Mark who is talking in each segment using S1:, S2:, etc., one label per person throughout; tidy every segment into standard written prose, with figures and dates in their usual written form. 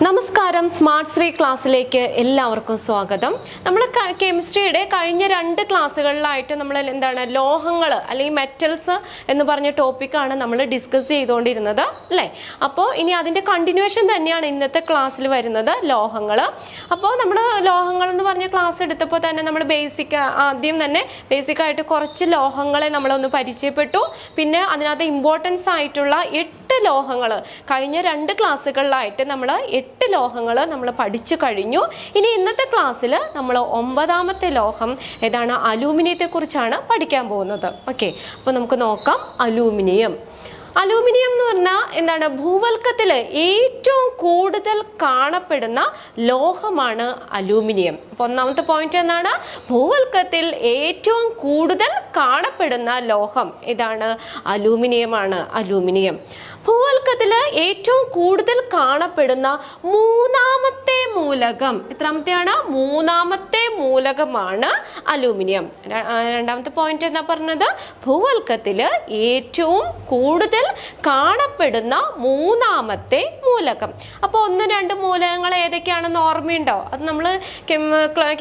S1: നമസ്കാരം, സ്മാർട്ട് ശ്രീ ക്ലാസ്സിലേക്ക് എല്ലാവർക്കും സ്വാഗതം. നമ്മൾ കെമിസ്ട്രിയുടെ കഴിഞ്ഞ 2 ക്ലാസ്സുകളിലായിട്ട് നമ്മൾ എന്താണ് ലോഹങ്ങൾ അല്ലെങ്കിൽ മെറ്റൽസ് എന്ന് പറഞ്ഞ ടോപ്പിക്കാണ് നമ്മൾ ഡിസ്കസ് ചെയ്തുകൊണ്ടിരുന്നത് അല്ലേ. അപ്പോൾ ഇനി അതിൻ്റെ കണ്ടിന്യൂവേഷൻ തന്നെയാണ് ഇന്നത്തെ ക്ലാസ്സിൽ വരുന്നത്, ലോഹങ്ങൾ. അപ്പോൾ നമ്മൾ ലോഹങ്ങൾ എന്ന് പറഞ്ഞ ക്ലാസ് എടുത്തപ്പോൾ തന്നെ നമ്മൾ ആദ്യം തന്നെ ബേസിക്കായിട്ട് കുറച്ച് ലോഹങ്ങളെ നമ്മളൊന്ന് പരിചയപ്പെട്ടു. പിന്നെ അതിനകത്ത് ഇമ്പോർട്ടൻസ് ആയിട്ടുള്ള 8 ലോഹങ്ങൾ കഴിഞ്ഞ 2 ക്ലാസ്സുകളിലായിട്ട് നമ്മൾ 8 ലോഹങ്ങൾ നമ്മൾ പഠിച്ചു കഴിഞ്ഞു. ഇനി ഇന്നത്തെ ക്ലാസ്സിൽ നമ്മൾ 9ാമത്തെ ലോഹം ഏതാണ്, അലൂമിനിയത്തെ കുറിച്ചാണ് പഠിക്കാൻ പോകുന്നത്. ഓക്കെ, അപ്പോൾ നമുക്ക് നോക്കാം. അലൂമിനിയം എന്ന് പറഞ്ഞാൽ എന്താണ്, ഭൂവൽക്കത്തിൽ ഏറ്റവും കൂടുതൽ കാണപ്പെടുന്ന ലോഹമാണ് അലൂമിനിയം. അപ്പോൾ 1ാമത്തെ പോയിന്റ് എന്താണ്, ഭൂവൽക്കത്തിൽ ഏറ്റവും കൂടുതൽ കാണപ്പെടുന്ന ലോഹം ഇതാണ്, അലൂമിനിയമാണ്. അലൂമിനിയം ഭൂവൽക്കത്തിൽ ഏറ്റവും കൂടുതൽ കാണപ്പെടുന്ന 3ാമത്തെ മൂലകം, എത്രാമത്തെയാണ്, 3ാമത്തെ മൂലകമാണ് അലൂമിനിയം. 2ാമത്തെ പോയിന്റ് എന്താ പറഞ്ഞത്, ഭൂവൽക്കത്തിൽ ഏറ്റവും കൂടുതൽ കാണപ്പെടുന്ന 3ാമത്തെ മൂലകം. അപ്പോൾ 1, 2 മൂലകങ്ങൾ ഏതൊക്കെയാണെന്ന് ഓർമ്മയുണ്ടോ? അത് നമ്മൾ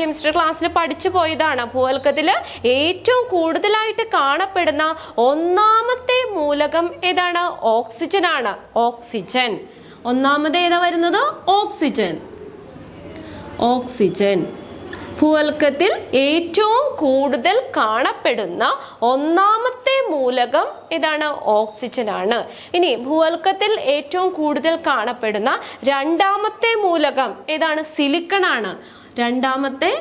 S1: കെമിസ്ട്രി ക്ലാസ്സിൽ പഠിച്ചു പോയതാണ്. ഭൂവൽക്കത്തിൽ ഏറ്റവും കൂടുതലായിട്ട് കാണപ്പെടുന്ന 1ാമത്തെ മൂലകം ഏതാണ്, ഓക്സിജൻ ആണ്. ഓക്സിജൻ 1ാമത് ഏതാ വരുന്നത്, ഓക്സിജൻ. ഭൂവൽക്കത്തിൽ ഏറ്റവും കൂടുതൽ കാണപ്പെടുന്ന 1ാമത്തെ മൂലകം ഏതാണ്, ഓക്സിജൻ ആണ്. ഇനി ഭൂവൽക്കത്തിൽ ഏറ്റവും കൂടുതൽ കാണപ്പെടുന്ന 2ാമത്തെ മൂലകം ഏതാണ്, സിലിക്കൺ ആണ്. 2ാമത്തെ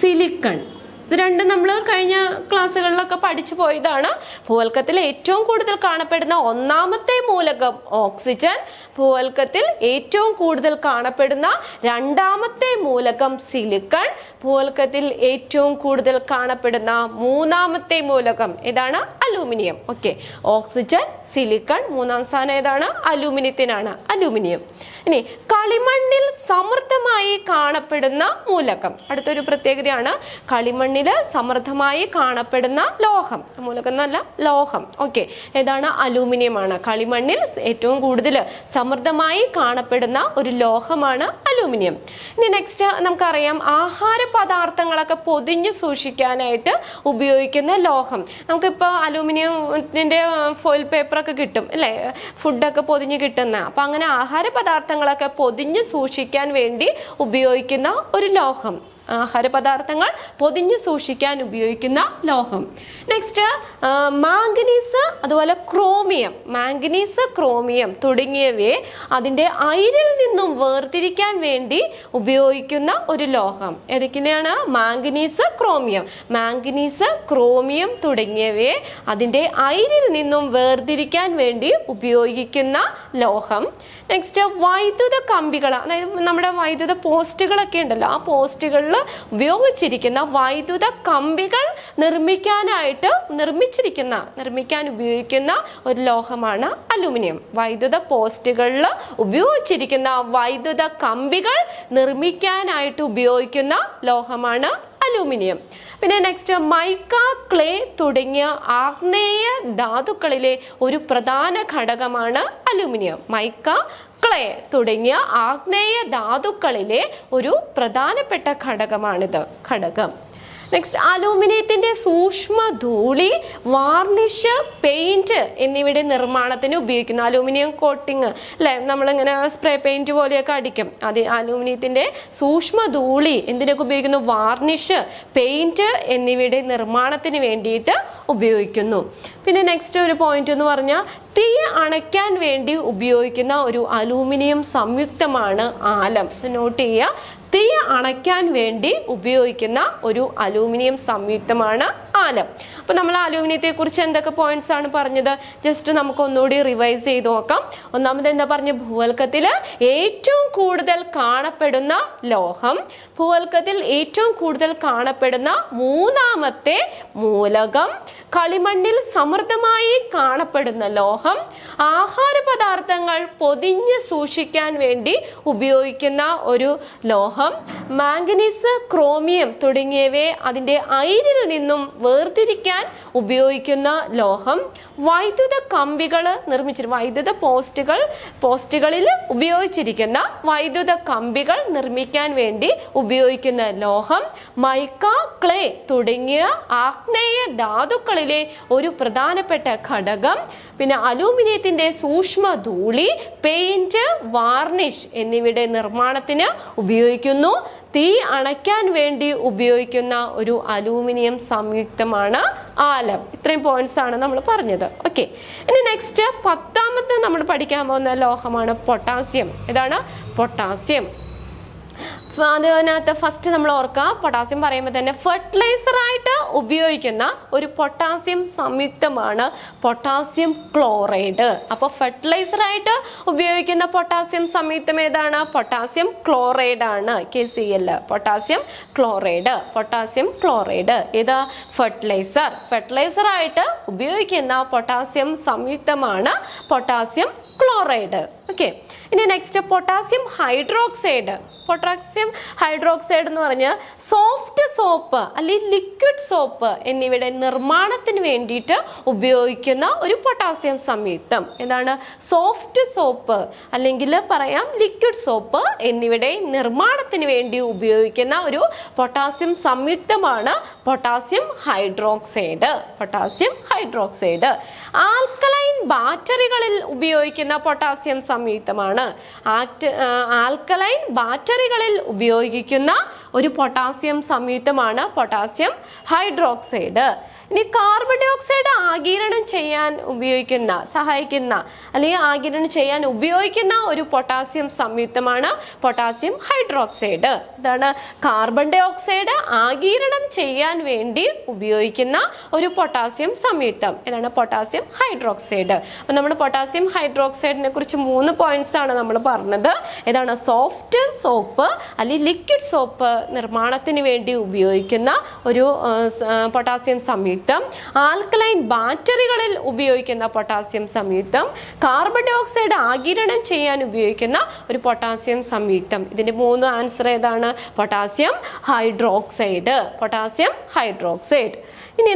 S1: സിലിക്കൺ. ഇത് രണ്ടും നമ്മൾ കഴിഞ്ഞ ക്ലാസ്സുകളിലൊക്കെ പഠിച്ചു പോയതാണ്. ഭൂവൽക്കത്തിൽ ഏറ്റവും കൂടുതൽ കാണപ്പെടുന്ന 1ാമത്തെ മൂലകം ഓക്സിജൻ, ഭൂവൽക്കത്തിൽ ഏറ്റവും കൂടുതൽ കാണപ്പെടുന്ന 2ാമത്തെ മൂലകം സിലിക്കൺ, ഭൂവൽക്കത്തിൽ ഏറ്റവും കൂടുതൽ കാണപ്പെടുന്ന 3ാമത്തെ മൂലകം ഏതാണ്, അലൂമിനിയം. ഓക്കെ, ഓക്സിജൻ, സിലിക്കൺ, 3ാം സ്ഥാനം ഏതാണ്, അലൂമിനിയത്തിനാണ്. അലൂമിനിയം. ഇനി കളിമണ്ണിൽ സമൃദ്ധമായി കാണപ്പെടുന്ന മൂലകം, അടുത്തൊരു പ്രത്യേകതയാണ്, കളിമണ്ണിൽ സമൃദ്ധമായി കാണപ്പെടുന്ന ലോഹം, മൂലകം എന്നല്ല ലോഹം. ഓക്കെ, ഏതാണ്, അലൂമിനിയമാണ്. കളിമണ്ണിൽ ഏറ്റവും കൂടുതൽ സമൃദ്ധമായി കാണപ്പെടുന്ന ഒരു ലോഹമാണ് അലൂമിനിയം. ഇനി നെക്സ്റ്റ് നമുക്കറിയാം, ആഹാര പദാർത്ഥങ്ങളൊക്കെ പൊതിഞ്ഞു സൂക്ഷിക്കാനായിട്ട് ഉപയോഗിക്കുന്ന ലോഹം. നമുക്കിപ്പോൾ അലൂമിനിയത്തിൻ്റെ ഫോയിൽ പേപ്പറൊക്കെ കിട്ടും അല്ലേ, ഫുഡൊക്കെ പൊതിഞ്ഞ് കിട്ടുന്ന. അപ്പം അങ്ങനെ ആഹാര പദാർത്ഥങ്ങളൊക്കെ പൊതിഞ്ഞ് സൂക്ഷിക്കാൻ വേണ്ടി ഉപയോഗിക്കുന്ന ഒരു ലോഹം, ആഹാര പദാർത്ഥങ്ങൾ പൊതിഞ്ഞു സൂക്ഷിക്കാൻ ഉപയോഗിക്കുന്ന ലോഹം. നെക്സ്റ്റ് മാംഗനീസ്, അതുപോലെ ക്രോമിയം തുടങ്ങിയവയെ അതിൻ്റെ അയിരിൽ നിന്നും വേർതിരിക്കാൻ വേണ്ടി ഉപയോഗിക്കുന്ന ഒരു ലോഹം. ഏതൊക്കെയാണ്, മാംഗനീസ്, ക്രോമിയം തുടങ്ങിയവയെ അതിൻ്റെ അയിരിൽ നിന്നും വേർതിരിക്കാൻ വേണ്ടി ഉപയോഗിക്കുന്ന ലോഹം. നെക്സ്റ്റ് വൈദ്യുത കമ്പികൾ, അതായത് നമ്മുടെ വൈദ്യുത പോസ്റ്റുകളൊക്കെ ഉണ്ടല്ലോ, ആ പോസ്റ്റുകളിൽ ഉപയോഗിച്ചിരിക്കുന്ന വൈദ്യുത കമ്പികൾ നിർമ്മിക്കാൻ ഉപയോഗിക്കുന്ന ഒരു ലോഹമാണ് അലൂമിനിയം. വൈദ്യുത പോസ്റ്റുകളിൽ ഉപയോഗിച്ചിരിക്കുന്ന വൈദ്യുത കമ്പികൾ നിർമ്മിക്കാനായിട്ട് ഉപയോഗിക്കുന്ന ലോഹമാണ് അലൂമിനിയം. പിന്നെ നെക്സ്റ്റ് മൈക്ക, ക്ലേ തുടങ്ങിയ ആഗ്നേയ ധാതുക്കളിലെ ഒരു പ്രധാന ഘടകമാണ് അലൂമിനിയം. മൈക്ക, ക്ലേ തുടങ്ങിയ ആഗ്നേയ ധാതുക്കളിലെ ഒരു പ്രധാനപ്പെട്ട ഘടകമാണിത്. നെക്സ്റ്റ് അലൂമിനിയത്തിന്റെ സൂക്ഷ്മ ധൂളി, വാർണിഷ്, പെയിന്റ് എന്നിവയുടെ നിർമ്മാണത്തിന് ഉപയോഗിക്കുന്നു. അലൂമിനിയം കോട്ടിങ് അല്ലെ, നമ്മളിങ്ങനെ സ്പ്രേ പെയിന്റ് പോലെയൊക്കെ അടിക്കും. അത് അലൂമിനിയത്തിന്റെ സൂക്ഷ്മ ധൂളി എന്തിനൊക്കെ ഉപയോഗിക്കുന്നു, വാർണിഷ്, പെയിന്റ് എന്നിവയുടെ നിർമ്മാണത്തിന് വേണ്ടിയിട്ട് ഉപയോഗിക്കുന്നു. പിന്നെ നെക്സ്റ്റ് ഒരു പോയിന്റ് എന്ന് പറഞ്ഞാൽ, തീ അണയ്ക്കാൻ വേണ്ടി ഉപയോഗിക്കുന്ന ഒരു അലൂമിനിയം സംയുക്തമാണ് ആലം. നോട്ട് ചെയ്യുക, തീ അണയ്ക്കാൻ വേണ്ടി ഉപയോഗിക്കുന്ന ഒരു അലൂമിനിയം സംയുക്തമാണ് ആലം. അപ്പോൾ നമ്മൾ അലൂമിനിയത്തെ കുറിച്ച് എന്തൊക്കെ പോയിന്റ്സ് ആണ് പറഞ്ഞത്, ജസ്റ്റ് നമുക്ക് ഒന്നുകൂടി റിവൈസ് ചെയ്ത് നോക്കാം. ഒന്നാമത് എന്താ പറഞ്ഞ, ഭൂവൽക്കത്തിൽ ഏറ്റവും കൂടുതൽ കാണപ്പെടുന്ന ലോഹം, ഭൂവൽക്കത്തിൽ ഏറ്റവും കൂടുതൽ കാണപ്പെടുന്ന 3ാമത്തെ മൂലകം, കളിമണ്ണിൽ സമൃദ്ധമായി കാണപ്പെടുന്ന ലോഹം, ആഹാര പദാർത്ഥങ്ങൾ പൊതിഞ്ഞ് സൂക്ഷിക്കാൻ വേണ്ടി ഉപയോഗിക്കുന്ന ഒരു ലോഹം, മാംഗനീസ്, ക്രോമിയം തുടങ്ങിയവയെ അതിൻ്റെ അയിരിൽ നിന്നും വേർതിരിക്കാൻ ഉപയോഗിക്കുന്ന ലോഹം. വൈദ്യുത കമ്പികൾ വൈദ്യുത പോസ്റ്റുകളിൽ ഉപയോഗിച്ചിരിക്കുന്ന വൈദ്യുത കമ്പികൾ നിർമ്മിക്കാൻ വേണ്ടി ഉപയോഗിക്കുന്ന ലോഹം. മൈക്ക, ക്ലേ തുടങ്ങിയ ആഗ്നേയ ധാതുക്കളിലെ ഒരു പ്രധാനപ്പെട്ട ഘടകം. പിന്നെ അലൂമിനിയത്തിന്റെ സൂക്ഷ്മ ധൂളി, പെയിന്റ്, വാർണിഷ് എന്നിവയുടെ നിർമ്മാണത്തിന് ഉപയോഗിക്കുന്നു. തീ അണയ്ക്കാൻ വേണ്ടി ഉപയോഗിക്കുന്ന ഒരു അലൂമിനിയം സംയുക്തമാണ് ആലം. ഇത്രയും പോയിന്റ്സ് ആണ് നമ്മൾ പറഞ്ഞത്. ഓക്കെ, ഇനി നെക്സ്റ്റ് 10ാമത്തെ നമ്മൾ പഠിക്കാൻ പോകുന്ന ലോഹമാണ് പൊട്ടാസ്യം. ഇതാണ് പൊട്ടാസ്യം. അതിനകത്ത് ഫസ്റ്റ് നമ്മൾ ഓർക്കുക, പൊട്ടാസ്യം പറയുമ്പോൾ തന്നെ ഫെർട്ടിലൈസർ ആയിട്ട് ഉപയോഗിക്കുന്ന ഒരു പൊട്ടാസ്യം സംയുക്തമാണ് പൊട്ടാസ്യം ക്ലോറൈഡ്. അപ്പോൾ ഫെർട്ടിലൈസർ ആയിട്ട് ഉപയോഗിക്കുന്ന പൊട്ടാസ്യം സംയുക്തം ഏതാണ്? പൊട്ടാസ്യം ക്ലോറൈഡ് ആണ്. KCl, potassium chloride. ഇത് ഫെർട്ടിലൈസർ ആയിട്ട് ഉപയോഗിക്കുന്ന പൊട്ടാസ്യം സംയുക്തമാണ് പൊട്ടാസ്യം ക്ലോറൈഡ്. ഓക്കെ, ഇനി next potassium hydroxide. Potassium hydroxide എന്ന് പറഞ്ഞാൽ സോഫ്റ്റ് സോപ്പ് അല്ലെങ്കിൽ ലിക്വിഡ് സോപ്പ് എന്നിവയുടെ നിർമ്മാണത്തിന് വേണ്ടിയിട്ട് ഉപയോഗിക്കുന്ന ഒരു പൊട്ടാസ്യം സംയുക്തം. എന്താണ്? സോഫ്റ്റ് സോപ്പ് അല്ലെങ്കിൽ പറയാം ലിക്വിഡ് സോപ്പ് എന്നിവയുടെ നിർമ്മാണത്തിന് വേണ്ടി ഉപയോഗിക്കുന്ന ഒരു പൊട്ടാസ്യം സംയുക്തമാണ് പൊട്ടാസ്യം ഹൈഡ്രോക്സൈഡ്. ആൽക്കലൈൻ ബാറ്ററികളിൽ ഉപയോഗിക്കുന്ന പൊട്ടാസ്യം സംയുക്തമാണ്. ആൽക്കലൈൻ ബാറ്ററികളിൽ ഉപയോഗിക്കുന്ന ഒരു പൊട്ടാസ്യം സംയുക്തമാണ് പൊട്ടാസ്യം ഹൈഡ്രോക്സൈഡ്. ഇനി കാർബൺ ഡൈ ഓക്സൈഡ് ആഗിരണം ചെയ്യാൻ സഹായിക്കുന്ന അല്ലെങ്കിൽ ആഗിരണം ചെയ്യാൻ ഉപയോഗിക്കുന്ന ഒരു പൊട്ടാസ്യം സംയുക്തമാണ് പൊട്ടാസ്യം ഹൈഡ്രോക്സൈഡ്. ഇതാണ് കാർബൺ ഡൈ ഓക്സൈഡ് ആഗിരണം ചെയ്യാൻ വേണ്ടി ഉപയോഗിക്കുന്ന ഒരു പൊട്ടാസ്യം സംയുക്തം. ഇതാണ് പൊട്ടാസ്യം ഹൈഡ്രോക്സൈഡ്. അപ്പൊ നമ്മൾ പൊട്ടാസ്യം ഹൈഡ്രോക്സൈഡിനെ കുറിച്ച് 3 പോയിന്റ്സ് ആണ് നമ്മൾ പറഞ്ഞത്. ഇതാണ് സോഫ്റ്റ് സോപ്പ് അല്ലെങ്കിൽ ലിക്വിഡ് സോപ്പ് നിർമ്മാണത്തിന് വേണ്ടി ഉപയോഗിക്കുന്ന ഒരു പൊട്ടാസ്യം സംയുക്തം. ആൽക്കലൈൻ ബാറ്ററികളിൽ ഉപയോഗിക്കുന്ന പൊട്ടാസ്യം സംയുക്തം. കാർബൺ ഡൈ ഓക്സൈഡ് ആഗിരണം ചെയ്യാൻ ഉപയോഗിക്കുന്ന ഒരു പൊട്ടാസ്യം സംയുക്തം. ഇതിന്റെ 3 ആൻസർ ഏതാണ്? Potassium hydroxide. ഇനി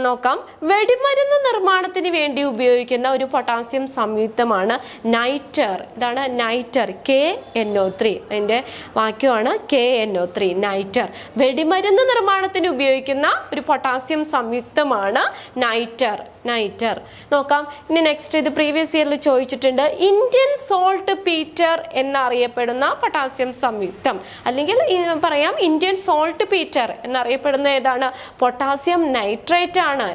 S1: നോക്കാം, വെടിമരുന്ന് നിർമ്മാണത്തിന് വേണ്ടി ഉപയോഗിക്കുന്ന ഒരു പൊട്ടാസ്യം സംയുക്തമാണ് നൈറ്റർ. ഇതാണ് നൈറ്റർ, KNO3. അതിന്റെ വാക്യമാണ് KNO3, നൈറ്റർ. വെടിമരുന്ന് നിർമ്മാണത്തിന് ഉപയോഗിക്കുന്ന ഒരു പൊട്ടാസ്യം സംയുക്തമാണ് നൈറ്റർ. നോക്കാം. ഇനി നെക്സ്റ്റ്, ഇത് പ്രീവിയസ് ഇയറിൽ ചോദിച്ചിട്ടുണ്ട്. ഇന്ത്യൻ സോൾട്ട് പീറ്റർ എന്നറിയപ്പെടുന്ന പൊട്ടാസ്യം സംയുക്തം അല്ലെങ്കിൽ പറയാം ഇന്ത്യൻ സോൾട്ട് പീറ്റർ എന്നറിയപ്പെടുന്ന ഏതാണ്? പൊട്ടാസ്യം നൈട്രേറ്റ് ആണ്.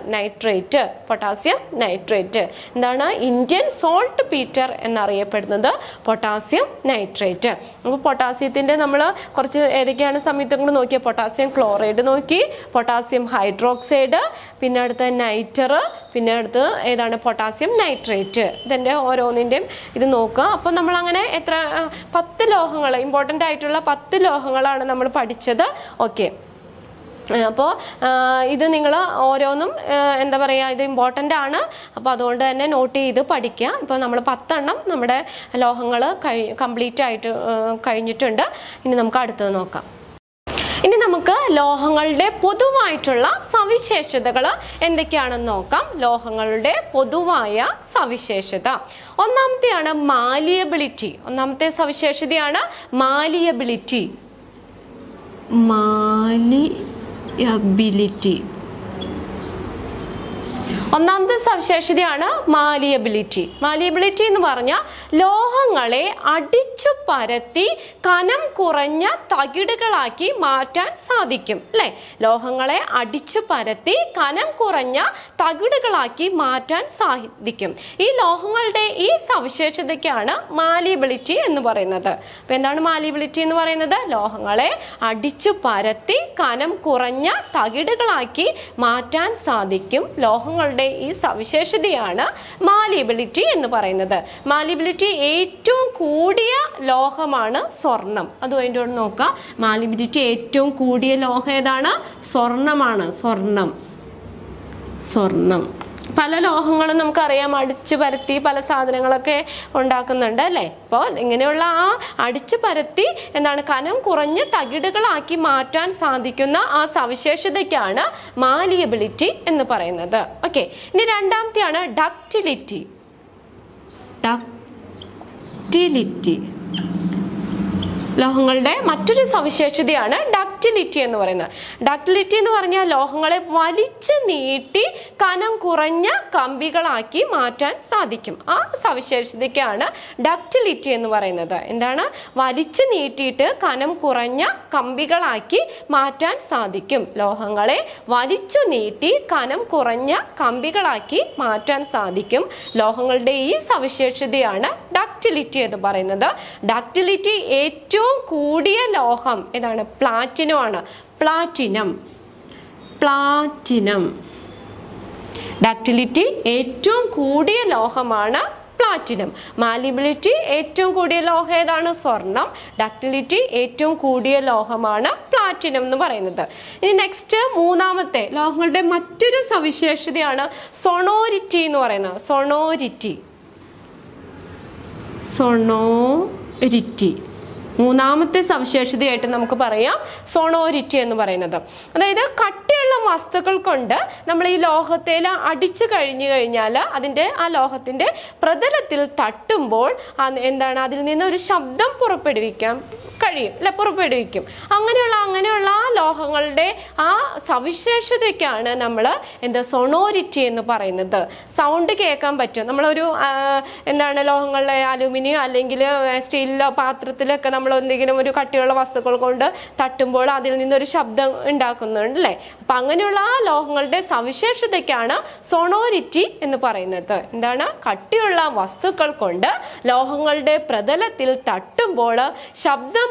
S1: Potassium nitrate. എന്താണ്? ഇന്ത്യൻ സോൾട്ട് പീറ്റർ എന്നറിയപ്പെടുന്നത് പൊട്ടാസ്യം നൈട്രേറ്റ്. അപ്പോൾ പൊട്ടാസ്യത്തിന്റെ നമ്മൾ കുറച്ച് ഏതൊക്കെയാണ് സംയുക്തങ്ങൾ നോക്കിയ? പൊട്ടാസ്യം ക്ലോറൈഡ് നോക്കി, പൊട്ടാസ്യം ഹൈഡ്രോക്സൈഡ്, പിന്നെ അടുത്ത നൈറ്റർ, പിന്നെ അടുത്ത് ഏതാണ്? Potassium nitrate. ഇതിന്റെ ഓരോന്നിന്റെയും ഇത് നോക്കുക. അപ്പൊ നമ്മൾ അങ്ങനെ 10 ലോഹങ്ങൾ, ഇമ്പോർട്ടൻ്റ് ആയിട്ടുള്ള 10 ലോഹങ്ങളാണ് നമ്മൾ പഠിച്ചത്. ഓക്കെ, അപ്പോൾ ഇത് നിങ്ങൾ ഓരോന്നും എന്താ പറയുക, ഇത് ഇമ്പോർട്ടൻ്റ് ആണ്. അപ്പോൾ അതുകൊണ്ട് തന്നെ നോട്ട് ചെയ്ത് പഠിക്കുക. ഇപ്പോൾ നമ്മൾ 10 എണ്ണം നമ്മുടെ ലോഹങ്ങൾ കംപ്ലീറ്റ് ആയിട്ട് കഴിഞ്ഞിട്ടുണ്ട്. ഇനി നമുക്ക് അടുത്തത് നോക്കാം. ഇനി നമുക്ക് ലോഹങ്ങളുടെ പൊതുവായിട്ടുള്ള സവിശേഷതകൾ എന്തൊക്കെയാണെന്ന് നോക്കാം. ലോഹങ്ങളുടെ പൊതുവായ സവിശേഷത ഒന്നാമത്തെയാണ് മാലിയബിലിറ്റി. ഒന്നാമത്തെ സവിശേഷതയാണ് മാലിയബിലിറ്റി. ഒന്നാമത്തെ സവിശേഷതയാണ് മാലിയബിലിറ്റി. മാലിയബിലിറ്റി എന്ന് പറഞ്ഞാൽ ലോഹങ്ങളെ അടിച്ചു പരത്തി കനം കുറഞ്ഞ തകിടുകളാക്കി മാറ്റാൻ സാധിക്കും അല്ലെ? ലോഹങ്ങളെ അടിച്ചു പരത്തി കനം കുറഞ്ഞ തകിടുകളാക്കി മാറ്റാൻ സാധിക്കും. ഈ ലോഹങ്ങളുടെ ഈ സവിശേഷതയ്ക്കാണ് മാലിയബിലിറ്റി എന്ന് പറയുന്നത്. അപ്പൊ എന്താണ് മാലിയബിലിറ്റി എന്ന് പറയുന്നത്? ലോഹങ്ങളെ അടിച്ചു പരത്തി കനം കുറഞ്ഞ തകിടുകളാക്കി മാറ്റാൻ സാധിക്കും. ലോഹങ്ങളുടെ ഈ സവിശേഷതയാണ് മാലിയബിലിറ്റി എന്ന് പറയുന്നത്. മാലിയബിലിറ്റി ഏറ്റവും കൂടിയ ലോഹമാണ് സ്വർണം. അത് അതിൻ്റെ നോക്കാം. മാലിയബിലിറ്റി ഏറ്റവും കൂടിയ ലോഹം ഏതാണ്? സ്വർണമാണ്. സ്വർണം. പല ലോഹങ്ങളും നമുക്കറിയാം അടിച്ചു പരത്തി പല സാധനങ്ങളൊക്കെ ഉണ്ടാക്കുന്നുണ്ട് അല്ലേ. അപ്പോൾ ഇങ്ങനെയുള്ള ആ അടിച്ചു പരത്തി എന്താണ് കനം കുറഞ്ഞ തകിടുകളാക്കി മാറ്റാൻ സാധിക്കുന്ന ആ സവിശേഷതയ്ക്കാണ് മാലിയബിലിറ്റി എന്ന് പറയുന്നത്. ഓക്കെ, ഇനി രണ്ടാമത്തെയാണ് ഡക്റ്റിലിറ്റി. ഡക്റ്റിലിറ്റി ലോഹങ്ങളുടെ മറ്റൊരു സവിശേഷതയാണ് ഡക്റ്റിലിറ്റി എന്ന് പറയുന്നത്. ഡക്റ്റിലിറ്റി എന്ന് പറഞ്ഞാൽ ലോഹങ്ങളെ വലിച്ചു നീട്ടി കനം കുറഞ്ഞ കമ്പികളാക്കി മാറ്റാൻ സാധിക്കും. ആ സവിശേഷതയ്ക്കാണ് ഡക്റ്റിലിറ്റി എന്ന് പറയുന്നത്. എന്താണ്? വലിച്ചു നീട്ടിയിട്ട് കനം കുറഞ്ഞ കമ്പികളാക്കി മാറ്റാൻ സാധിക്കും. ലോഹങ്ങളെ വലിച്ചു നീട്ടി കനം കുറഞ്ഞ കമ്പികളാക്കി മാറ്റാൻ സാധിക്കും. ലോഹങ്ങളുടെ ഈ സവിശേഷതയാണ് ഡക്റ്റിലിറ്റി എന്ന് പറയുന്നത്. ഡക്റ്റിലിറ്റി ഏറ്റവും കൂടിയ ലോഹം ഏതാണ്? പ്ലാറ്റിനം ആണ്. പ്ലാറ്റിനം ഡക്റ്റിലിറ്റി ഏറ്റവും കൂടിയ ലോഹമാണ് പ്ലാറ്റിനം. മാലിബിലിറ്റി ഏറ്റവും കൂടിയ ലോഹം ഏതാണ്? സ്വർണം. ഡക്റ്റിലിറ്റി ഏറ്റവും കൂടിയ ലോഹമാണ് പ്ലാറ്റിനം എന്ന് പറയുന്നത്. ഇനി നെക്സ്റ്റ് മൂന്നാമത്തെ ലോഹങ്ങളുടെ മറ്റൊരു സവിശേഷതയാണ് സൊണോരിറ്റി എന്ന് പറയുന്നത്. സൊണോരിറ്റി മൂന്നാമത്തെ സവിശേഷതയായിട്ട് നമുക്ക് പറയാം സൊണോരിറ്റി എന്ന് പറയുന്നത്. അതായത് കട്ടിയുള്ള വസ്തുക്കൾ കൊണ്ട് നമ്മൾ ഈ ലോഹത്തേൽ അടിച്ചു കഴിഞ്ഞാൽ അതിൻ്റെ ആ ലോഹത്തിൻ്റെ പ്രതലത്തിൽ തട്ടുമ്പോൾ എന്താണ് അതിൽ നിന്ന് ഒരു ശബ്ദം പുറപ്പെടുവിക്കും. അങ്ങനെയുള്ള ആ ലോഹങ്ങളുടെ ആ സവിശേഷതയ്ക്കാണ് നമ്മൾ സൊണോരിറ്റി എന്ന് പറയുന്നത്. സൗണ്ട് കേൾക്കാൻ പറ്റും. നമ്മളൊരു ലോഹങ്ങളിലെ അലുമിനിയം അല്ലെങ്കിൽ സ്റ്റീലിലോ പാത്രത്തിലൊക്കെ നമ്മൾ എന്തെങ്കിലും ഒരു കട്ടിയുള്ള വസ്തുക്കൾ കൊണ്ട് തട്ടുമ്പോൾ അതിൽ നിന്നൊരു ശബ്ദം ഉണ്ടാക്കുന്നുണ്ട് അല്ലേ. അപ്പൊ അങ്ങനെയുള്ള ആ ലോഹങ്ങളുടെ സവിശേഷതയ്ക്കാണ് സൊണോരിറ്റി എന്ന് പറയുന്നത്. എന്താണ്? കട്ടിയുള്ള വസ്തുക്കൾ കൊണ്ട് ലോഹങ്ങളുടെ പ്രതലത്തിൽ തട്ടുമ്പോൾ ശബ്ദം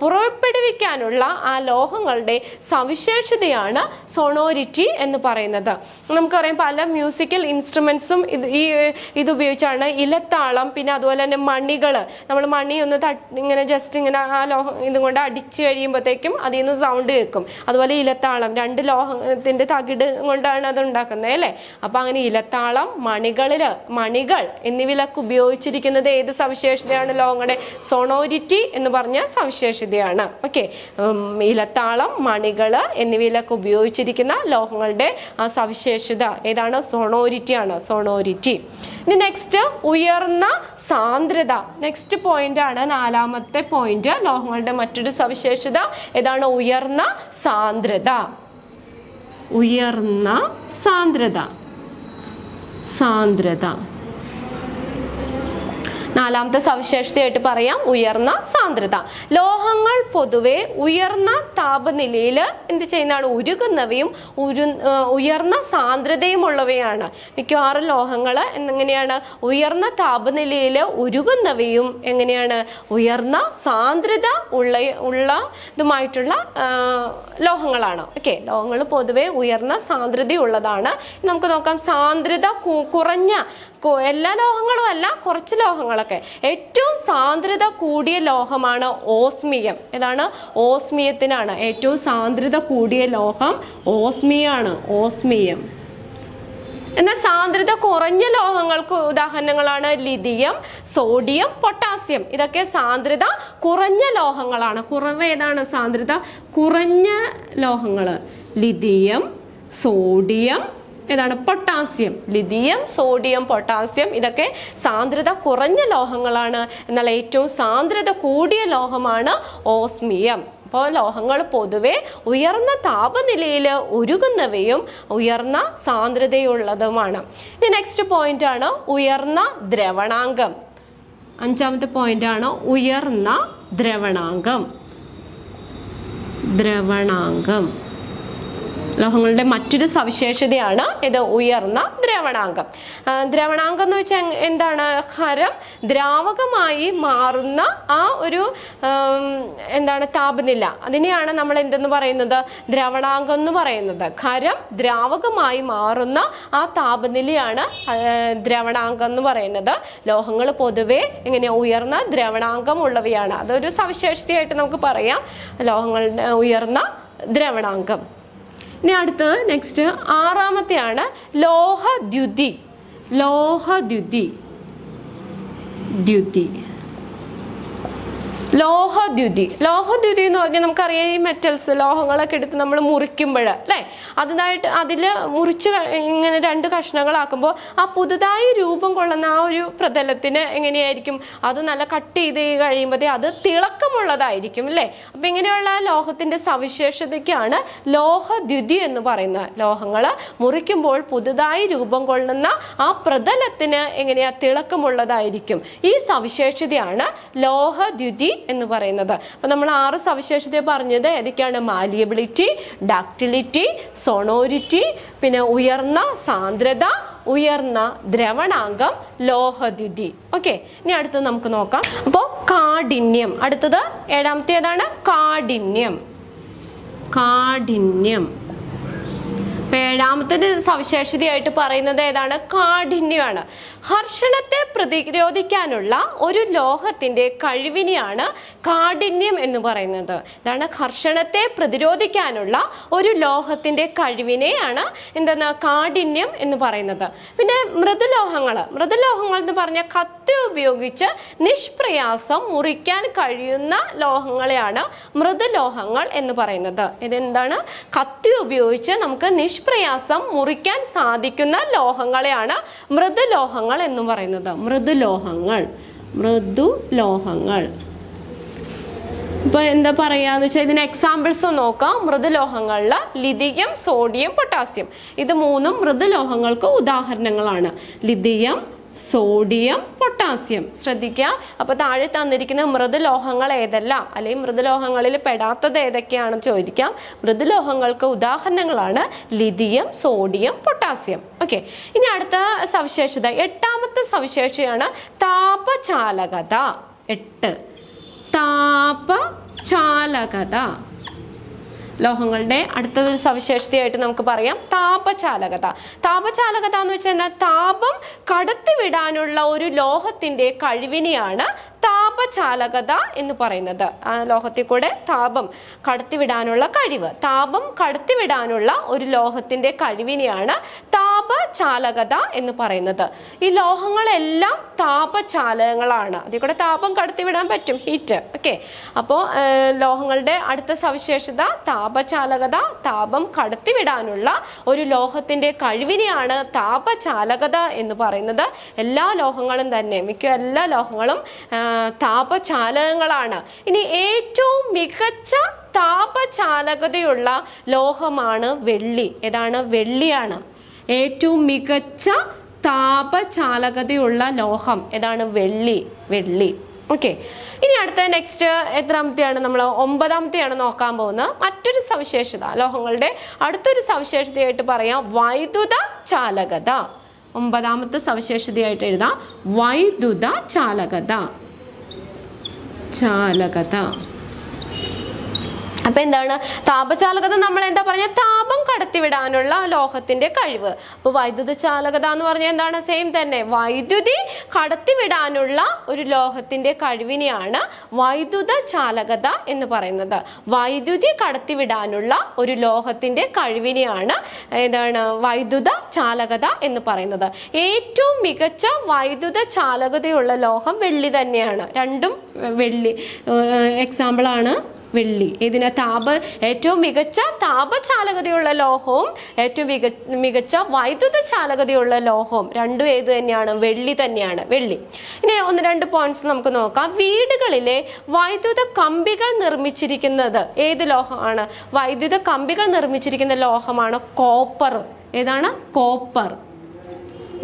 S1: പുറപ്പെടുവിക്കാനുള്ള ആ ലോഹങ്ങളുടെ സവിശേഷതയാണ് സൊണോരിറ്റി എന്ന് പറയുന്നത്. നമുക്കറിയാം പല മ്യൂസിക്കൽ ഇൻസ്ട്രുമെന്റ്സും ഇത് ഉപയോഗിച്ചാണ്. ഇലത്താളം, പിന്നെ അതുപോലെ തന്നെ മണികൾ. നമ്മൾ മണി ഒന്ന് ഇങ്ങനെ ജസ്റ്റ് ഇങ്ങനെ ആ ലോഹം ഇതുകൊണ്ട് അടിച്ചു കഴിയുമ്പോഴത്തേക്കും അതിൽ നിന്ന് സൗണ്ട് കേൾക്കും. അതുപോലെ ഇലത്താളം, രണ്ട് ലോഹത്തിന്റെ തകിട് കൊണ്ടാണ് അത് ഉണ്ടാക്കുന്നത് അല്ലേ. അപ്പൊ അങ്ങനെ ഇലത്താളം, മണികൾ എന്നിവയിലൊക്കെ ഉപയോഗിച്ചിരിക്കുന്നത് ഏത് സവിശേഷതയാണ്? ലോഹങ്ങളുടെ സൊണോരിറ്റി എന്ന് പറഞ്ഞ സവിശേഷതയാണ്. ഓക്കെ, ഇലത്താളം, മണികൾ എന്നിവയിലൊക്കെ ഉപയോഗിച്ചിരിക്കുന്ന ലോഹങ്ങളുടെ ആ സവിശേഷത ഏതാണ്? സൊണോരിറ്റി ആണ്. സൊണോരിറ്റി. ഇനി നെക്സ്റ്റ് ഉയർന്ന സാന്ദ്രത. നെക്സ്റ്റ് പോയിന്റ് ആണ് നാലാമത്തെ പോയിന്റ്. ലോഹങ്ങളുടെ മറ്റൊരു സവിശേഷത ഏതാണ്? ഉയർന്ന സാന്ദ്രത. നാലാമത്തെ സവിശേഷതയായിട്ട് പറയാം ഉയർന്ന സാന്ദ്രത. ലോഹങ്ങൾ പൊതുവെ ഉയർന്ന താപനിലയിൽ എന്ത് ചെയ്യുന്നതാണ്? ഉരുകുന്നവയും ഉയർന്ന സാന്ദ്രതയും ഉള്ളവയാണ്. മിക്കവാറും ലോഹങ്ങൾ എങ്ങനെയാണ്? ഉയർന്ന താപനിലയിൽ ഉരുകുന്നവയും എങ്ങനെയാണ്? ഉയർന്ന സാന്ദ്രത ഉള്ളതുമായിട്ടുള്ള ലോഹങ്ങളാണ്. ഓക്കെ, ലോഹങ്ങൾ പൊതുവെ ഉയർന്ന സാന്ദ്രതയുള്ളതാണ്. നമുക്ക് നോക്കാം. സാന്ദ്രത കുറഞ്ഞ എല്ലാ ലോഹങ്ങളും അല്ല, കുറച്ച് ലോഹങ്ങളൊക്കെ. ഏറ്റവും സാന്ദ്രത കൂടിയ ലോഹമാണ് ഓസ്മിയം. ഏതാണ്? ഓസ്മിയത്തിനാണ് ഏറ്റവും സാന്ദ്രത കൂടിയ ലോഹം. ഓസ്മിയം. എന്നാൽ സാന്ദ്രത കുറഞ്ഞ ലോഹങ്ങൾക്ക് ഉദാഹരണങ്ങളാണ് ലിഥിയം, സോഡിയം, പൊട്ടാസ്യം. ഇതൊക്കെ സാന്ദ്രത കുറഞ്ഞ ലോഹങ്ങളാണ്. ഏതാണ് സാന്ദ്രത കുറഞ്ഞ ലോഹങ്ങൾ? ലിഥിയം, സോഡിയം, ഏതാണ്? പൊട്ടാസ്യം. ലിഥിയം, സോഡിയം, പൊട്ടാസ്യം ഇതൊക്കെ സാന്ദ്രത കുറഞ്ഞ ലോഹങ്ങളാണ്. എന്നാൽ ഏറ്റവും സാന്ദ്രത കൂടിയ ലോഹമാണ് ഓസ്മിയം. അപ്പോൾ ലോഹങ്ങൾ പൊതുവെ ഉയർന്ന താപനിലയിൽ ഉരുകുന്നവയും ഉയർന്ന സാന്ദ്രതയുള്ളതുമാണ്. ഇനി നെക്സ്റ്റ് പോയിന്റ് ആണ് ഉയർന്ന ദ്രവണാങ്കം. അഞ്ചാമത്തെ പോയിന്റ് ആണ് ഉയർന്ന ദ്രവണാങ്കം. ലോഹങ്ങളുടെ മറ്റൊരു സവിശേഷതയാണ് ഇത് ഉയർന്ന ദ്രവണാങ്കം. ദ്രവണാങ്കം എന്ന് വെച്ചാൽ എന്താണ്? ഖരം ദ്രാവകമായി മാറുന്ന ആ ഒരു താപനില, അതിനെയാണ് നമ്മൾ എന്തെന്ന് പറയുന്നത്? ദ്രവണാങ്കം എന്ന് പറയുന്നത്. ഖരം ദ്രാവകമായി മാറുന്ന ആ താപനിലയാണ് ദ്രവണാങ്കം എന്ന് പറയുന്നത്. ലോഹങ്ങൾ പൊതുവെ ഉയർന്ന ദ്രവണാങ്കം ഉള്ളവയാണ്. അതൊരു സവിശേഷതയായിട്ട് നമുക്ക് പറയാം, ലോഹങ്ങളുടെ ഉയർന്ന ദ്രവണാങ്കം. ഇനി അടുത്തത് നെക്സ്റ്റ് ആറാമത്തെയാണ് ലോഹദ്യുതി. ലോഹദ്യുതി എന്ന് പറഞ്ഞാൽ നമുക്കറിയാം ഈ മെറ്റൽസ് ലോഹങ്ങളൊക്കെ എടുത്ത് നമ്മൾ മുറിക്കുമ്പോൾ അല്ലേ, അതിനായിട്ട് അതിൽ മുറിച്ച് ഇങ്ങനെ 2 കഷ്ണങ്ങളാക്കുമ്പോൾ ആ പുതുതായി രൂപം കൊള്ളുന്ന ആ ഒരു പ്രതലത്തിന് എങ്ങനെയായിരിക്കും, അത് നല്ല കട്ട് ചെയ്ത് കഴിയുമ്പോഴേ അത് തിളക്കമുള്ളതായിരിക്കും അല്ലേ. അപ്പം ഇങ്ങനെയുള്ള ലോഹത്തിന്റെ സവിശേഷതയ്ക്കാണ് ലോഹദ്യുതി എന്ന് പറയുന്നത്. ലോഹങ്ങൾ മുറിക്കുമ്പോൾ പുതുതായി രൂപം കൊള്ളുന്ന ആ പ്രതലത്തിന് എങ്ങനെയാ തിളക്കമുള്ളതായിരിക്കും. ഈ സവിശേഷതയാണ് ലോഹദ്യുതി എന്ന് പറയുന്നത്. അപ്പൊ നമ്മൾ 6 സവിശേഷത പറഞ്ഞത് ഏതൊക്കെയാണ്? മാലിയബിലിറ്റി, ഡക്റ്റിലിറ്റി, സോണോരിറ്റി, പിന്നെ ഉയർന്ന സാന്ദ്രത, ഉയർന്ന ദ്രവണാങ്കം, ലോഹദ്യുതി. ഓക്കെ, ഇനി അടുത്തത് നമുക്ക് നോക്കാം. അപ്പോൾ കാഠിന്യം. അടുത്തത് 7ാമത്തെ ഏതാണ്? കാഠിന്യം. 7ാമത്തെ സവിശേഷതയായിട്ട് പറയുന്നത് ഏതാണ്? കാഠിന്യമാണ്. ഹർഷണത്തെ പ്രതിരോധിക്കാനുള്ള ഒരു ലോഹത്തിന്റെ കഴിവിനെയാണ് കാഠിന്യം എന്ന് പറയുന്നത്. ഇതാണ് ഹർഷണത്തെ പ്രതിരോധിക്കാനുള്ള ഒരു ലോഹത്തിന്റെ കഴിവിനെയാണ് എന്താണ് കാഠിന്യം എന്ന് പറയുന്നത്. പിന്നെ മൃദുലോഹങ്ങൾ എന്ന് പറഞ്ഞാൽ കത്തി ഉപയോഗിച്ച് നിഷ്പ്രയാസം മുറിക്കാൻ കഴിയുന്ന ലോഹങ്ങളെയാണ് മൃദുലോഹങ്ങൾ എന്ന് പറയുന്നത്. ഇതെന്താണ്? കത്തി ഉപയോഗിച്ച് നമുക്ക് നിഷ്പ്രയാസം മുറിക്കാൻ സാധിക്കുന്ന ലോഹങ്ങളെയാണ് മൃദുലോഹങ്ങൾ എന്ന് പറയുന്നത്. മൃദുലോഹങ്ങൾ ഇപ്പൊ എന്താ പറയാന്ന് വെച്ചാൽ ഇതിന് എക്സാമ്പിൾസ് നോക്കാം. മൃദുലോഹങ്ങളില് ലിഥിയം, സോഡിയം, പൊട്ടാസ്യം, ഇത് 3 മൃദുലോഹങ്ങൾക്ക് ഉദാഹരണങ്ങളാണ്. Lithium, sodium, potassium. ശ്രദ്ധിക്കുക. അപ്പൊ താഴെ തന്നിരിക്കുന്ന മൃദുലോഹങ്ങൾ ഏതെല്ലാം, അല്ലെങ്കിൽ മൃദുലോഹങ്ങളിൽ പെടാത്തത് ഏതൊക്കെയാണെന്ന് ചോദിക്കാം. മൃദുലോഹങ്ങൾക്ക് ഉദാഹരണങ്ങളാണ് ലിഥിയം, സോഡിയം, പൊട്ടാസ്യം. ഓക്കെ, ഇനി അടുത്ത സവിശേഷത 8ാമത്തെ സവിശേഷതയാണ് താപചാലകത. 8 താപചാലകത. ലോഹങ്ങളുടെ അടുത്തൊരു സവിശേഷതയായിട്ട് നമുക്ക് പറയാം താപചാലകത. താപചാലകത എന്ന് വെച്ചാൽ താപം കടത്തിവിടാനുള്ള ഒരു ലോഹത്തിന്റെ കഴിവിനെയാണ് താപചാലകത എന്ന് പറയുന്നത്. ആ ലോഹത്തിൽ കൂടെ താപം കടത്തിവിടാനുള്ള കഴിവ്, താപം കടത്തിവിടാനുള്ള ഒരു ലോഹത്തിന്റെ കഴിവിനെയാണ് താപചാലകത എന്ന് പറയുന്നത്. ഈ ലോഹങ്ങളെല്ലാം താപചാലകങ്ങളാണ്. അതിൽ കൂടെ താപം കടത്തിവിടാൻ പറ്റും, ഹീറ്റ്. ഓക്കെ, അപ്പോൾ ലോഹങ്ങളുടെ അടുത്ത സവിശേഷത താപചാലകത. താപം കടത്തിവിടാനുള്ള ഒരു ലോഹത്തിന്റെ കഴിവിനെയാണ് താപചാലകത എന്ന് പറയുന്നത്. എല്ലാ ലോഹങ്ങളും തന്നെ, മിക്ക എല്ലാ ലോഹങ്ങളും താപചാലകങ്ങളാണ്. ഇനി ഏറ്റവും മികച്ച താപചാലകതയുള്ള ലോഹമാണ് വെള്ളി. ഏതാണ്? വെള്ളിയാണ്. ഏറ്റവും മികച്ച താപചാലകതയുള്ള ലോഹം ഏതാണ്? വെള്ളി. ഓക്കെ, ഇനി അടുത്ത നെക്സ്റ്റ് എത്രാമത്തെയാണ്? നമ്മൾ 9ാമത്തെയാണ് നോക്കാൻ പോകുന്നത്. മറ്റൊരു സവിശേഷത, ലോഹങ്ങളുടെ അടുത്തൊരു സവിശേഷതയായിട്ട് പറയാം വൈദ്യുത ചാലകത. 9ാമത്തെ സവിശേഷതയായിട്ട് എഴുതാം വൈദ്യുത ചാലകത. അപ്പൊ എന്താണ് താപചാലകത? നമ്മൾ എന്താ പറഞ്ഞ താപം കടത്തിവിടാനുള്ള ലോഹത്തിന്റെ കഴിവ്. അപ്പൊ വൈദ്യുത ചാലകത എന്ന് പറഞ്ഞാൽ എന്താണ്? സെയിം തന്നെ, വൈദ്യുതി കടത്തിവിടാനുള്ള ഒരു ലോഹത്തിന്റെ കഴിവിനെയാണ് വൈദ്യുത ചാലകത എന്ന് പറയുന്നത്. വൈദ്യുതി കടത്തിവിടാനുള്ള ഒരു ലോഹത്തിന്റെ കഴിവിനെയാണ് ഏതാണ്? വൈദ്യുത ചാലകത എന്ന് പറയുന്നത്. ഏറ്റവും മികച്ച വൈദ്യുത ചാലകതയുള്ള ലോഹം വെള്ളി തന്നെയാണ്. രണ്ടും വെള്ളി. എക്സാമ്പിൾ ആണ് വെള്ളി. ഇതിന് ഏറ്റവും മികച്ച താപചാലകതയുള്ള ലോഹവും ഏറ്റവും മികച്ച വൈദ്യുത ചാലകതയുള്ള ലോഹവും രണ്ടും ഏത് തന്നെയാണ്? വെള്ളി തന്നെയാണ്. വെള്ളി. ഇനി 1-2 പോയിന്റ്സ് നമുക്ക് നോക്കാം. വീടുകളിലെ വൈദ്യുത കമ്പികൾ നിർമ്മിച്ചിരിക്കുന്നത് ഏത് ലോഹമാണ്? വൈദ്യുത കമ്പികൾ നിർമ്മിച്ചിരിക്കുന്ന ലോഹമാണ് കോപ്പർ. ഏതാണ്? കോപ്പർ.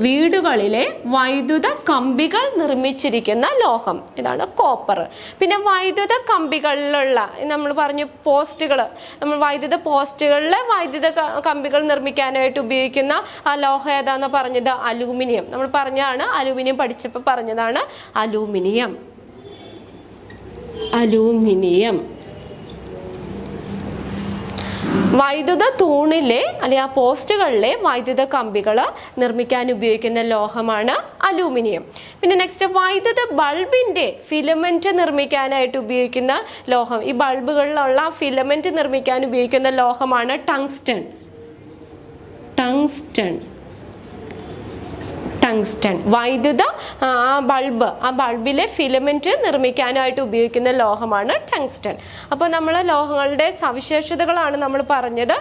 S1: വീടുകളിലെ വൈദ്യുത കമ്പികൾ നിർമ്മിച്ചിരിക്കുന്ന ലോഹം ഇതാണ് കോപ്പർ. പിന്നെ വൈദ്യുത കമ്പികളിലുള്ള നമ്മൾ പറഞ്ഞു പോസ്റ്റുകൾ, നമ്മൾ വൈദ്യുത പോസ്റ്റുകളിലെ വൈദ്യുത കമ്പികൾ നിർമ്മിക്കാനായിട്ട് ഉപയോഗിക്കുന്ന ആ ലോഹം ഏതാന്ന് പറഞ്ഞത്? അലൂമിനിയം. നമ്മൾ പറഞ്ഞാണ്, അലൂമിനിയം പഠിച്ചപ്പോൾ പറഞ്ഞതാണ് അലൂമിനിയം. വൈദ്യുത തൂണിലെ അല്ലെങ്കിൽ ആ പോസ്റ്റുകളിലെ വൈദ്യുത കമ്പികൾ നിർമ്മിക്കാൻ ഉപയോഗിക്കുന്ന ലോഹമാണ് അലൂമിനിയം. പിന്നെ നെക്സ്റ്റ് വൈദ്യുത ബൾബിന്റെ ഫിലമെന്റ് നിർമ്മിക്കാനായിട്ട് ഉപയോഗിക്കുന്ന ലോഹം, ഈ ബൾബുകളിലുള്ള ഫിലമെന്റ് നിർമ്മിക്കാൻ ഉപയോഗിക്കുന്ന ലോഹമാണ് ടങ്സ്റ്റൺ. ടങ്സ്റ്റൺ. ടങ്സ്റ്റൺ വൈദ്യുത ആ ബൾബിലെ ഫിലമെന്റ് നിർമ്മിക്കാനായിട്ട് ഉപയോഗിക്കുന്ന ലോഹമാണ് ടങ്സ്റ്റൺ. അപ്പോൾ നമ്മൾ ലോഹങ്ങളുടെ സവിശേഷതകളാണ് നമ്മൾ പറഞ്ഞത്.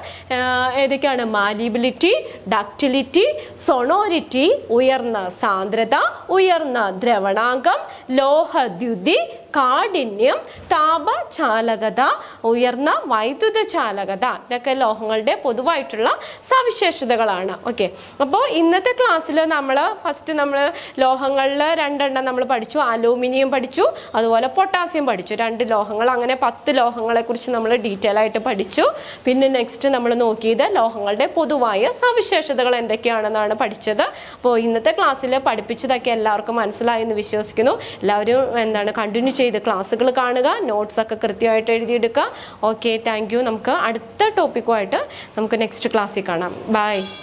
S1: ഏതൊക്കെയാണ്? മാലിബിലിറ്റി, ഡക്റ്റിലിറ്റി, സൊണോരിറ്റി, ഉയർന്ന സാന്ദ്രത, ഉയർന്ന ദ്രവണാങ്കം, ലോഹദ്യുതി, കാഠിന്യം, താപചാലകത, ഉയർന്ന വൈദ്യുത ചാലകത. ഇതൊക്കെ ലോഹങ്ങളുടെ പൊതുവായിട്ടുള്ള സവിശേഷതകളാണ്. ഓക്കെ, അപ്പോൾ ഇന്നത്തെ ക്ലാസ്സിൽ നമ്മൾ ലോഹങ്ങളിൽ 2 എണ്ണം നമ്മൾ പഠിച്ചു. അലൂമിനിയം പഠിച്ചു, അതുപോലെ പൊട്ടാസ്യം പഠിച്ചു. 2 ലോഹങ്ങൾ, അങ്ങനെ 10 ലോഹങ്ങളെ കുറിച്ച് നമ്മൾ ഡീറ്റെയിൽ ആയിട്ട് പഠിച്ചു. പിന്നെ നെക്സ്റ്റ് നമ്മൾ നോക്കിയത് ലോഹങ്ങളുടെ പൊതുവായ സവിശേഷതകൾ എന്തൊക്കെയാണെന്നാണ് പഠിച്ചത്. അപ്പോൾ ഇന്നത്തെ ക്ലാസ്സിൽ പഠിപ്പിച്ചതൊക്കെ എല്ലാവർക്കും മനസ്സിലായി എന്ന് വിശ്വസിക്കുന്നു. എല്ലാവരും കണ്ടിന്യൂ ചെയ്ത് ക്ലാസ്സുകൾ കാണുക, നോട്ട്സ് ഒക്കെ കൃത്യമായിട്ട് എഴുതിയെടുക്കുക. Okay, thank you. നമുക്ക് അടുത്ത ടോപ്പിക്കുമായിട്ട് നമുക്ക് നെക്സ്റ്റ് ക്ലാസ്സിൽ കാണാം. ബൈ.